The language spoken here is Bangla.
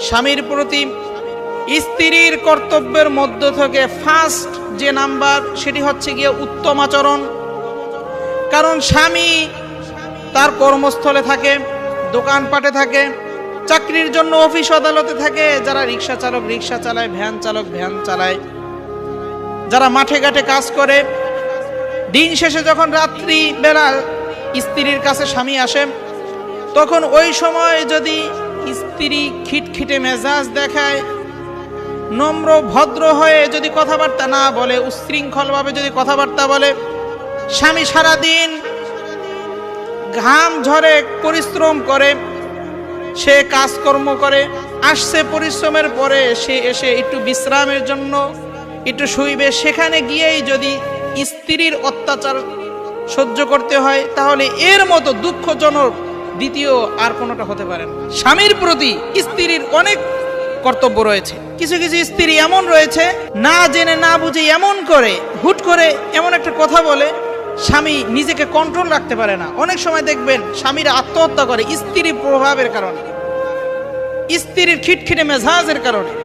স্বামীর প্রতি স্ত্রীর কর্তব্যের মধ্য থেকে ফার্স্ট যে নাম্বার সেটি হচ্ছে গিয়ে উত্তম আচরণ। কারণ স্বামী তার কর্মস্থলে থাকে, দোকানপাটে থাকে, চাকরির জন্য অফিস আদালতে থাকে, যারা রিক্সা চালক রিক্সা চালায়, ভ্যান চালক ভ্যান চালায়, যারা মাঠে ঘাটে কাজ করে, দিন শেষে যখন রাত্রি বেলা স্ত্রীর কাছে স্বামী আসে, তখন ওই সময় যদি স্ত্রী খিটখিটে মেজাজ দেখায়, নম্র ভদ্র হয়ে যদি কথাবার্তা না বলে, উচ্ছৃঙ্খলভাবে যদি কথাবার্তা বলে, স্বামী সারাদিন ঘাম ঝরে পরিশ্রম করে, সে কাজকর্ম করে, আসছে পরিশ্রমের পরে সে এসে একটু বিশ্রামের জন্য একটু শুইবে, সেখানে গিয়েই যদি স্ত্রীর অত্যাচার সহ্য করতে হয়, তাহলে এর মতো দুঃখজনক দ্বিতীয় আর কোনোটা হতে পারে না। স্বামীর প্রতি স্ত্রীর অনেক কর্তব্য রয়েছে। কিছু কিছু স্ত্রী এমন রয়েছে, না জেনে না বুঝে এমন করে হুট করে এমন একটা কথা বলে, স্বামী নিজেকে কন্ট্রোল রাখতে পারে না। অনেক সময় দেখবেন স্বামীরা আত্মহত্যা করে স্ত্রীর প্রভাবের কারণে, স্ত্রীর খিটখিটে মেজাজের কারণে।